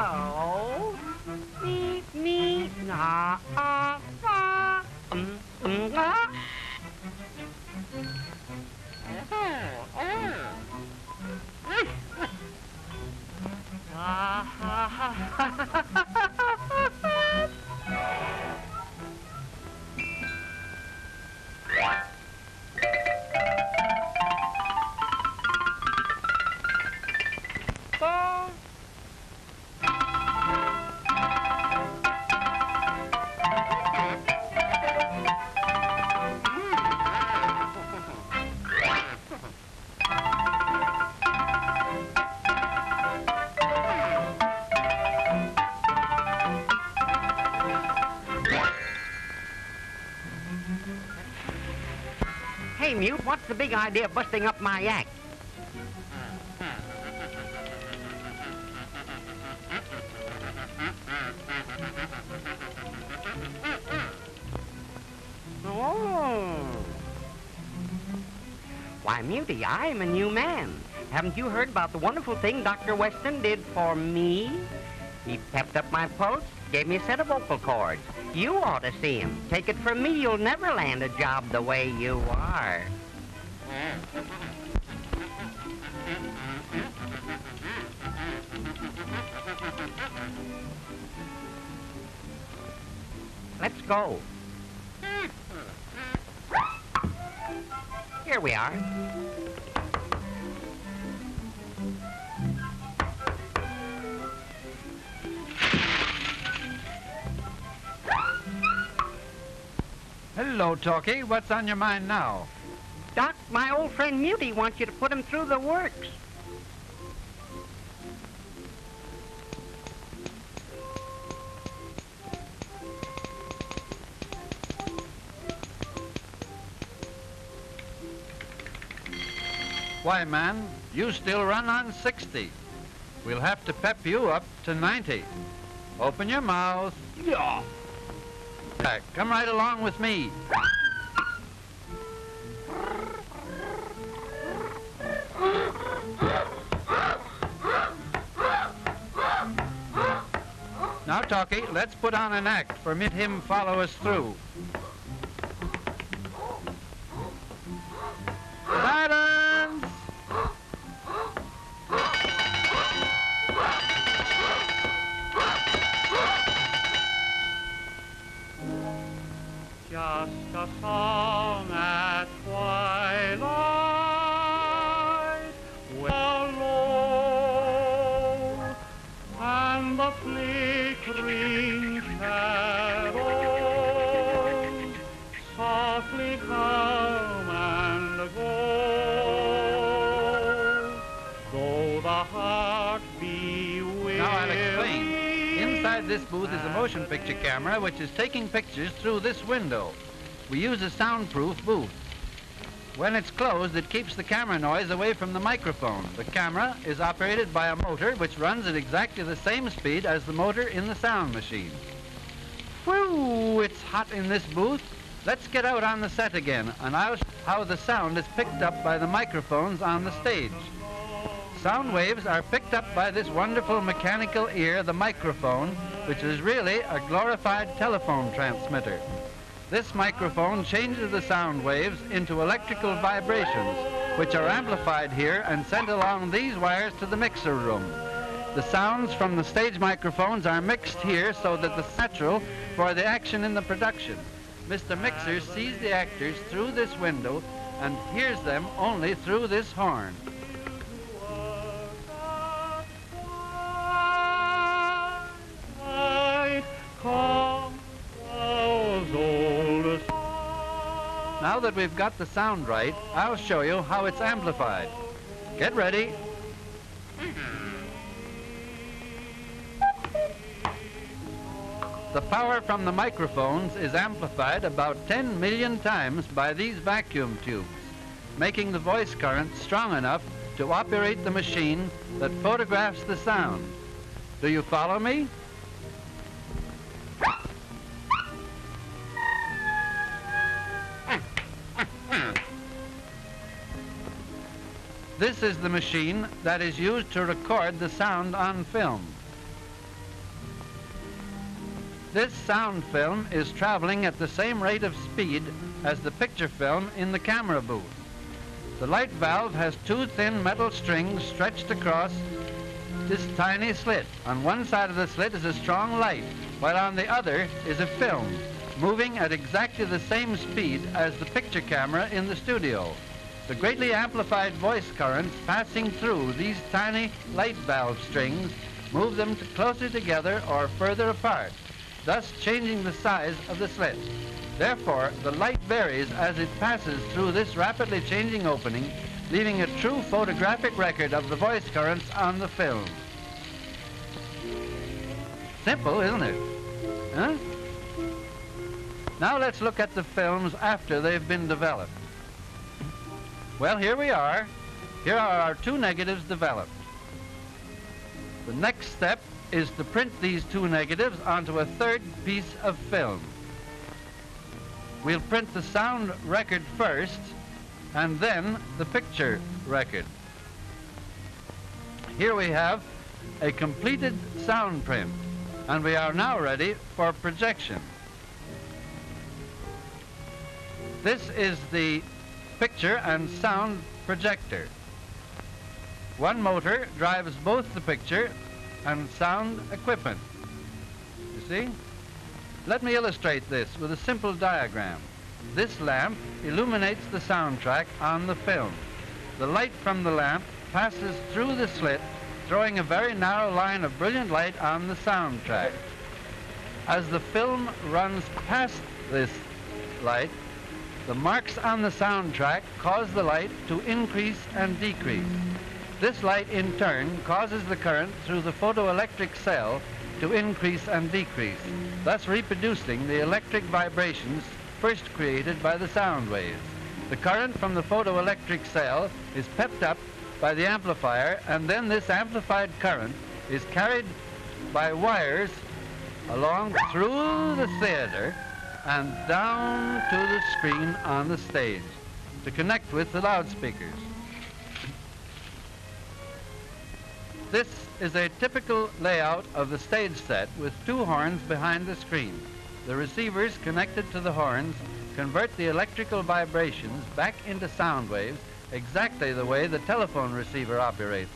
oh. Me, me, ah, ah, ah. Ah. Hey, Mute, what's the big idea of busting up my act? Oh. Why, Mutie, I'm a new man. Haven't you heard about the wonderful thing Dr. Weston did for me? He pepped up my pulse, gave me a set of vocal cords. You ought to see him. Take it from me, you'll never land a job the way you are. Let's go. Here we are. Hello, Talkie. What's on your mind now? Doc, my old friend Mutie wants you to put him through the works. Why, man, you still run on 60. We'll have to pep you up to 90. Open your mouth. Yeah. Come right along with me. Now, Talkie, let's put on an act for him follow us through. Silence! Just a song at twilight, well low, and the flickering shadows softly come and go, though the heart be weary. Now I'll explain. Inside this booth is a motion picture camera which is taking pictures through this window. We use a soundproof booth. When it's closed, it keeps the camera noise away from the microphone. The camera is operated by a motor which runs at exactly the same speed as the motor in the sound machine. Whew, it's hot in this booth. Let's get out on the set again, and I'll show you how the sound is picked up by the microphones on the stage. Sound waves are picked up by this wonderful mechanical ear, the microphone, which is really a glorified telephone transmitter. This microphone changes the sound waves into electrical vibrations, which are amplified here and sent along these wires to the mixer room. The sounds from the stage microphones are mixed here so that it's natural for the action in the production. Mr. Mixer sees the actors through this window and hears them only through this horn. Now that we've got the sound right, I'll show you how it's amplified. Get ready. The power from the microphones is amplified about 10 million times by these vacuum tubes, making the voice current strong enough to operate the machine that photographs the sound. Do you follow me? This is the machine that is used to record the sound on film. This sound film is traveling at the same rate of speed as the picture film in the camera booth. The light valve has two thin metal strings stretched across this tiny slit. On one side of the slit is a strong light, while on the other is a film, moving at exactly the same speed as the picture camera in the studio. The greatly amplified voice currents passing through these tiny light valve strings move them closer together or further apart, thus changing the size of the slit. Therefore, the light varies as it passes through this rapidly changing opening, leaving a true photographic record of the voice currents on the film. Simple, isn't it? Huh? Now let's look at the films after they've been developed. Well, here we are. Here are our two negatives developed. The next step is to print these two negatives onto a third piece of film. We'll print the sound record first and then the picture record. Here we have a completed sound print, and we are now ready for projection. This is the picture and sound projector. One motor drives both the picture and sound equipment. You see? Let me illustrate this with a simple diagram. This lamp illuminates the soundtrack on the film. The light from the lamp passes through the slit, throwing a very narrow line of brilliant light on the soundtrack. As the film runs past this light, the marks on the soundtrack cause the light to increase and decrease. This light, in turn, causes the current through the photoelectric cell to increase and decrease, thus reproducing the electric vibrations first created by the sound waves. The current from the photoelectric cell is pepped up by the amplifier, and then this amplified current is carried by wires along through the theater and down to the screen on the stage to connect with the loudspeakers. This is a typical layout of the stage set with two horns behind the screen. The receivers connected to the horns convert the electrical vibrations back into sound waves exactly the way the telephone receiver operates,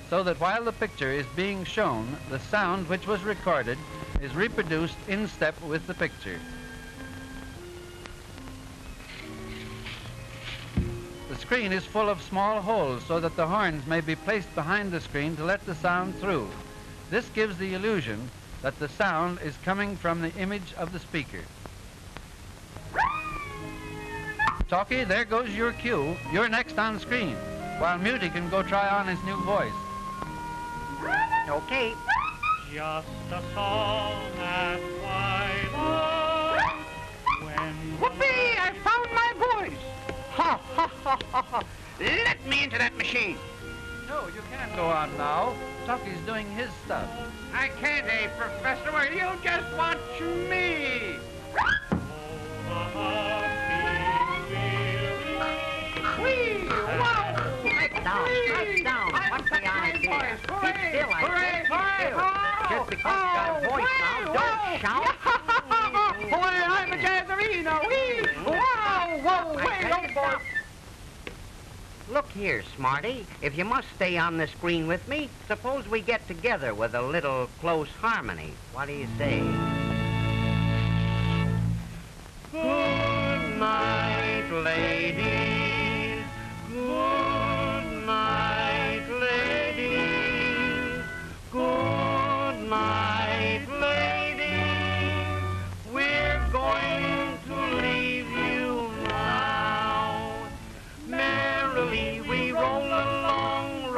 so that while the picture is being shown, the sound which was recorded is reproduced in step with the picture. The screen is full of small holes so that the horns may be placed behind the screen to let the sound through. This gives the illusion that the sound is coming from the image of the speaker. Talkie, there goes your cue. You're next on screen, while Muty can go try on his new voice. Okay. Just a song at twilight. When Whoopee! I found my voice! Ha, ha, ha, ha, ha. Let me into that machine. No, you can't go on now. Talkie's doing his stuff. I can't, Professor. Well, you just watch me. Whee! Wow! Pipe down. What's the idea? Keep still, I said. Keep still. Just because you got a voice now, don't shout. Boy, I'm a jazzerino. Whee! Wow! Whoa! Wait, oh, boy. Look here, Smarty. If you must stay on the screen with me, suppose we get together with a little close harmony. What do you say? Good night, ladies. Good night, ladies. Good night, ladies. We're going to leave you now. Merrily we roll along,